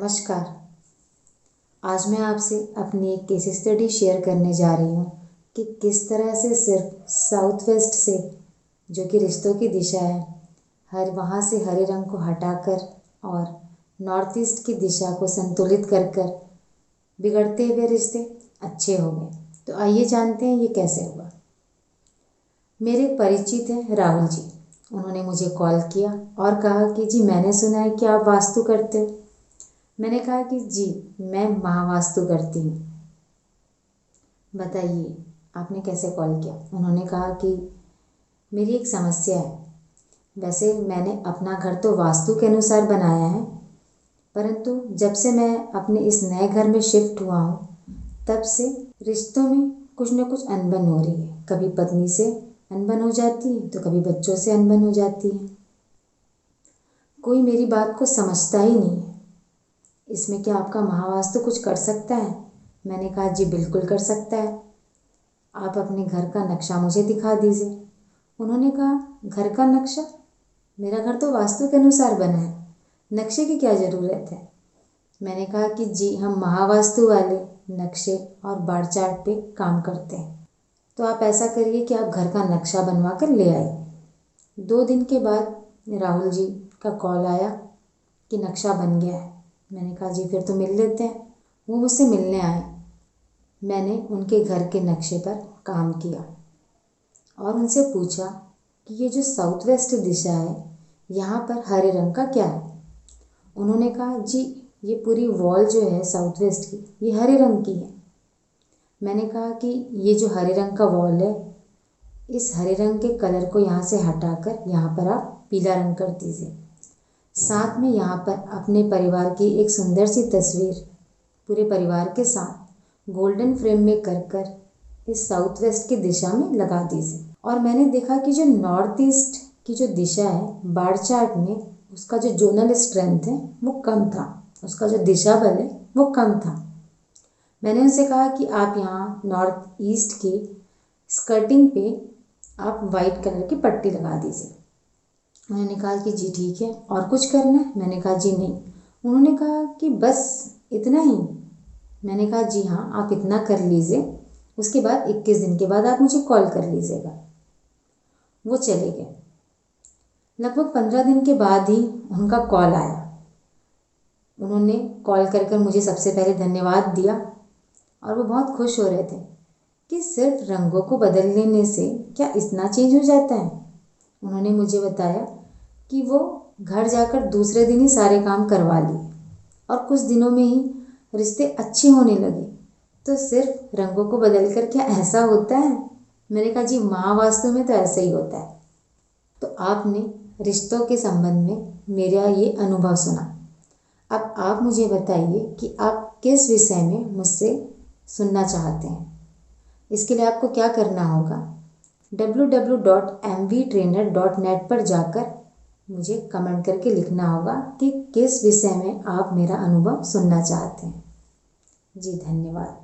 नमस्कार। आज मैं आपसे अपनी एक केस स्टडी शेयर करने जा रही हूँ कि किस तरह से सिर्फ साउथ वेस्ट से, जो कि रिश्तों की दिशा है, वहाँ से हरे रंग को हटाकर और नॉर्थ ईस्ट की दिशा को संतुलित कर कर बिगड़ते हुए रिश्ते अच्छे हो गए। तो आइए जानते हैं ये कैसे हुआ। मेरे एक परिचित हैं राहुल जी। उन्होंने मुझे कॉल किया और कहा कि जी मैंने सुना है कि आप वास्तु करते हो। मैंने कहा कि जी मैं महावास्तु करती हूँ, बताइए आपने कैसे कॉल किया। उन्होंने कहा कि मेरी एक समस्या है। वैसे मैंने अपना घर तो वास्तु के अनुसार बनाया है, परंतु जब से मैं अपने इस नए घर में शिफ्ट हुआ हूँ तब से रिश्तों में कुछ न कुछ अनबन हो रही है। कभी पत्नी से अनबन हो जाती है तो कभी बच्चों से अनबन हो जाती है। कोई मेरी बात को समझता ही नहीं है। इसमें क्या आपका महावास्तु कुछ कर सकता है? मैंने कहा जी बिल्कुल कर सकता है। आप अपने घर का नक्शा मुझे दिखा दीजिए। उन्होंने कहा घर का नक्शा? मेरा घर तो वास्तु के अनुसार बना है, नक्शे की क्या ज़रूरत है। मैंने कहा कि जी हम महावास्तु वाले नक्शे और बार चार्ट पे काम करते हैं। तो आप ऐसा करिए कि आप घर का नक्शा बनवा कर ले आइए। 2 दिन के बाद राहुल जी का कॉल आया कि नक्शा बन गया है। मैंने कहा जी फिर तो मिल लेते हैं। वो मुझसे मिलने आए। मैंने उनके घर के नक्शे पर काम किया और उनसे पूछा कि ये जो साउथ वेस्ट दिशा है यहाँ पर हरे रंग का क्या है। उन्होंने कहा जी ये पूरी वॉल जो है साउथ वेस्ट की ये हरे रंग की है। मैंने कहा कि ये जो हरे रंग का वॉल है, इस हरे रंग के कलर को यहाँ से हटाकर यहाँ पर आप पीला रंग कर दीजिए। साथ में यहाँ पर अपने परिवार की एक सुंदर सी तस्वीर पूरे परिवार के साथ गोल्डन फ्रेम में कर कर इस साउथ वेस्ट की दिशा में लगा दीजिए। और मैंने देखा कि जो नॉर्थ ईस्ट की जो दिशा है बार चार्ट में, उसका जो जोनल स्ट्रेंथ है वो कम था, उसका जो दिशा बल है वो कम था। मैंने उनसे कहा कि आप यहाँ नॉर्थ ईस्ट की स्कर्टिंग पे आप वाइट कलर की पट्टी लगा दीजिए। उन्होंने कहा कि जी ठीक है, और कुछ करना है? मैंने कहा जी नहीं। उन्होंने कहा कि बस इतना ही? मैंने कहा जी हाँ आप इतना कर लीजिए, उसके बाद 21 दिन के बाद आप मुझे कॉल कर लीजिएगा। वो चले गए। लगभग 15 दिन के बाद ही उनका कॉल आया। उन्होंने कॉल कर मुझे सबसे पहले धन्यवाद दिया और वो बहुत खुश हो रहे थे कि सिर्फ रंगों को बदल लेने से क्या इतना चेंज हो जाता है। उन्होंने मुझे बताया कि वो घर जाकर दूसरे दिन ही सारे काम करवा लिए और कुछ दिनों में ही रिश्ते अच्छे होने लगे। तो सिर्फ रंगों को बदल कर क्या ऐसा होता है? मैंने कहा जी महावास्तु में तो ऐसा ही होता है। तो आपने रिश्तों के संबंध में मेरा ये अनुभव सुना। अब आप मुझे बताइए कि आप किस विषय में मुझसे सुनना चाहते हैं। इसके लिए आपको क्या करना होगा, www.mvtrainer.net पर जाकर मुझे कमेंट करके लिखना होगा कि किस विषय में आप मेरा अनुभव सुनना चाहते हैं। जी धन्यवाद।